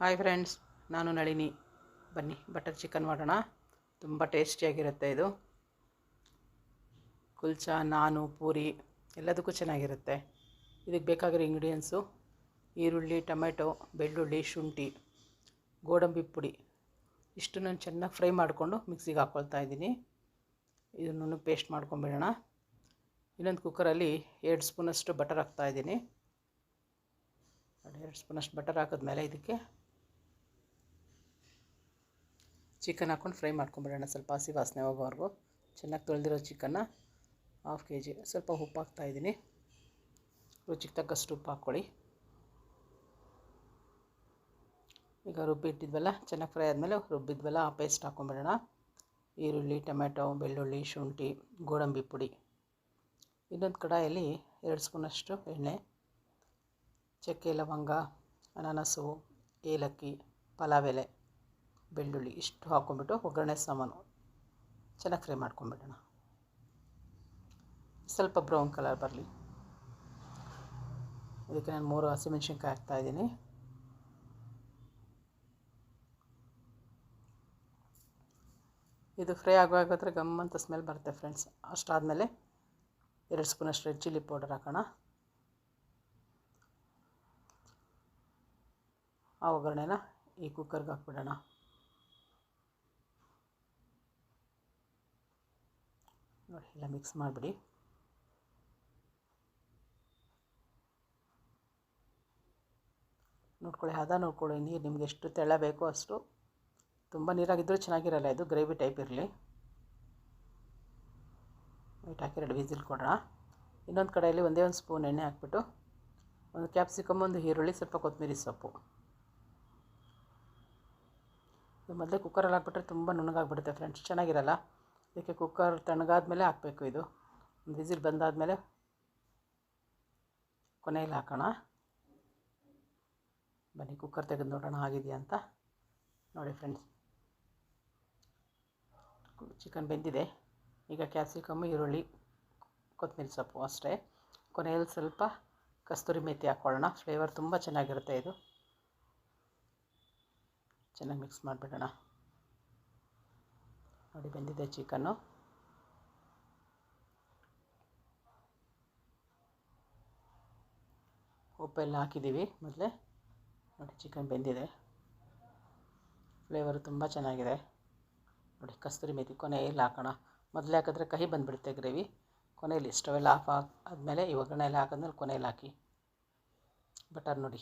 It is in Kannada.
ಹಾಯ್ ಫ್ರೆಂಡ್ಸ್, ನಾನು ನಳಿನಿ. ಬನ್ನಿ ಬಟರ್ ಚಿಕನ್ ಮಾಡೋಣ. ತುಂಬ ಟೇಸ್ಟಿಯಾಗಿರುತ್ತೆ ಇದು. ಕುಲ್ಚಾ, ನಾನು, ಪೂರಿ ಎಲ್ಲದಕ್ಕೂ ಚೆನ್ನಾಗಿರುತ್ತೆ. ಇದಕ್ಕೆ ಬೇಕಾಗಿರೋ ಇಂಗ್ರೀಡಿಯೆಂಟ್ಸು: ಈರುಳ್ಳಿ, ಟೊಮೆಟೊ, ಬೆಳ್ಳುಳ್ಳಿ, ಶುಂಠಿ, ಗೋಡಂಬಿ ಪುಡಿ. ಇಷ್ಟನ್ನು ಚೆನ್ನಾಗಿ ಫ್ರೈ ಮಾಡಿಕೊಂಡು ಮಿಕ್ಸಿಗೆ ಹಾಕ್ಕೊಳ್ತಾ ಇದ್ದೀನಿ. ಇದನ್ನು ಪೇಸ್ಟ್ ಮಾಡ್ಕೊಂಬಿಡೋಣ. ಇನ್ನೊಂದು ಕುಕ್ಕರಲ್ಲಿ 2 ಸ್ಪೂನಷ್ಟು ಬಟರ್ ಹಾಕ್ತಾಯಿದ್ದೀನಿ. 2 ಸ್ಪೂನಷ್ಟು ಬಟರ್ ಹಾಕಿದ್ಮೇಲೆ ಇದಕ್ಕೆ ಚಿಕನ್ ಹಾಕ್ಕೊಂಡು ಫ್ರೈ ಮಾಡ್ಕೊಂಬಿಡೋಣ. ಸ್ವಲ್ಪ ಹಸಿ ವಾಸನೆ ಹೋಗೋವರೆಗೂ. ಚೆನ್ನಾಗಿ ತೊಳೆದಿರೋ ಚಿಕನ್ನ 1/2 kg. ಸ್ವಲ್ಪ ಉಪ್ಪು ಹಾಕ್ತಾಯಿದ್ದೀನಿ. ರುಚಿಗೆ ತಕ್ಕಷ್ಟು ಉಪ್ಪು ಹಾಕ್ಕೊಳ್ಳಿ. ಈಗ ರುಬ್ಬಿಟ್ಟಿದ್ವಲ್ಲ, ಚೆನ್ನಾಗಿ ಫ್ರೈ ಆದಮೇಲೆ ರುಬ್ಬಿದ್ವಲ್ಲ ಆ ಪೇಸ್ಟ್ ಹಾಕ್ಕೊಂಬಿಡೋಣ. ಈರುಳ್ಳಿ, ಟೊಮೆಟೊ, ಬೆಳ್ಳುಳ್ಳಿ, ಶುಂಠಿ, ಗೋಡಂಬಿ ಪುಡಿ. ಇನ್ನೊಂದು ಕಡಾಯಲ್ಲಿ 2 ಸ್ಪೂನಷ್ಟು ಎಣ್ಣೆ, ಚಕ್ಕೆ, ಲವಂಗ, ಅನಾನಸು, ಏಲಕ್ಕಿ, ಪಲಾವ್ ಎಲೆ, ಬೆಳ್ಳುಳ್ಳಿ ಇಷ್ಟು ಹಾಕ್ಕೊಂಬಿಟ್ಟು ಒಗ್ಗರಣೆ ಸಾಮಾನು ಚೆನ್ನಾಗಿ ಫ್ರೈ ಮಾಡ್ಕೊಂಬಿಡೋಣ. ಸ್ವಲ್ಪ ಬ್ರೌನ್ ಕಲರ್ ಬರಲಿ. ಇದಕ್ಕೆ ನಾನು 3 ಹಸಿಮೆಣ್ಸಿನ್ಕಾಯಿ ಹಾಕ್ತಾಯಿದ್ದೀನಿ. ಇದು ಫ್ರೈ ಆಗೋದ್ರೆ ಗಮ್ಮಂತ ಸ್ಮೆಲ್ ಬರುತ್ತೆ ಫ್ರೆಂಡ್ಸ್. ಅಷ್ಟಾದಮೇಲೆ 2 ಸ್ಪೂನಷ್ಟು ರೆಡ್ ಚಿಲ್ಲಿ ಪೌಡರ್ ಹಾಕೋಣ. ಆ ಒಗ್ಗರಣೆನ ಈ ಕುಕ್ಕರ್ಗೆ ಹಾಕ್ಬಿಡೋಣ. ನೋಡಿ, ಎಲ್ಲ ಮಿಕ್ಸ್ ಮಾಡಿಬಿಡಿ. ನೋಡ್ಕೊಳ್ಳಿ, ಹದ ನೋಡ್ಕೊಳ್ಳಿ. ನೀರು ನಿಮ್ಗೆ ಎಷ್ಟು ತೆಳ್ಳ ಬೇಕೋ ಅಷ್ಟು. ತುಂಬ ನೀರಾಗಿದ್ದರೂ ಚೆನ್ನಾಗಿರಲ್ಲ, ಇದು ಗ್ರೇವಿ ಟೈಪ್ ಇರಲಿ. ವೈಟ್ ಹಾಕಿ 2 ವಿಸಿಲ್ ಕೊಡೋಣ. ಇನ್ನೊಂದು ಕಡೆಯಲ್ಲಿ ಒಂದೇ ಒಂದು ಸ್ಪೂನ್ ಎಣ್ಣೆ ಹಾಕ್ಬಿಟ್ಟು ಒಂದು ಕ್ಯಾಪ್ಸಿಕಮ್, ಒಂದು ಈರುಳ್ಳಿ, ಸ್ವಲ್ಪ ಕೊತ್ತಂಬರಿ ಸೊಪ್ಪು. ಇದು ಮೊದಲೇ ಕುಕ್ಕರಲ್ಲಿ ಹಾಕ್ಬಿಟ್ರೆ ತುಂಬ ನುಣ್ಣಗಾಗ್ಬಿಡುತ್ತೆ ಫ್ರೆಂಡ್ಸ್, ಚೆನ್ನಾಗಿರಲ್ಲ. ಇದಕ್ಕೆ ಕುಕ್ಕರ್ ತಣ್ಣಗಾದ್ಮೇಲೆ ಹಾಕಬೇಕು. ಇದು ಒಂದು ವಿಸಿಲ್ ಬಂದಾದಮೇಲೆ ಕೊನೆಯಲ್ಲಿ ಹಾಕೋಣ. ಬನ್ನಿ ಕುಕ್ಕರ್ ತೆಗೆದು ನೋಡೋಣ ಆಗಿದೆಯಾ ಅಂತ. ನೋಡಿ ಫ್ರೆಂಡ್ಸ್, ಚಿಕನ್ ಬೆಂದಿದೆ. ಈಗ ಕ್ಯಾಪ್ಸಿಕಮ್ಮು, ಈರುಳ್ಳಿ, ಕೊತ್ತಂಬರಿ ಸೊಪ್ಪು ಅಷ್ಟೇ. ಕೊನೆಯಲ್ಲಿ ಸ್ವಲ್ಪ ಕಸ್ತೂರಿ ಮೇಥಿ ಹಾಕ್ಕೊಳ್ಳೋಣ. ಫ್ಲೇವರ್ ತುಂಬ ಚೆನ್ನಾಗಿರುತ್ತೆ ಇದು. ಚೆನ್ನಾಗಿ ಮಿಕ್ಸ್ ಮಾಡಿಬಿಡೋಣ. ನೋಡಿ, ಬೆಂದಿದೆ ಚಿಕನ್ನು. ಉಪ್ಪೆಲ್ಲ ಹಾಕಿದ್ದೀವಿ ಮೊದಲೇ. ನೋಡಿ, ಚಿಕನ್ ಬೆಂದಿದೆ. ಫ್ಲೇವರು ತುಂಬ ಚೆನ್ನಾಗಿದೆ. ನೋಡಿ, ಕಸ್ತೂರಿ ಮೇಥಿ ಕೊನೆಯಲ್ಲಿ ಹಾಕೋಣ. ಮೊದಲೇ ಹಾಕಿದ್ರೆ ಕಹಿ ಬಂದುಬಿಡುತ್ತೆ ಗ್ರೇವಿ. ಕೊನೆಯಲ್ಲಿ ಸ್ಟವೆಲ್ಲ ಆಫ್ ಆದಮೇಲೆ ಈ ಒಗ್ಗರಣೆ ಎಲ್ಲ ಹಾಕಿದ್ಮೇಲೆ ಕೊನೆಯಲ್ಲಿ ಹಾಕಿ. ಬಟರ್ ನೋಡಿ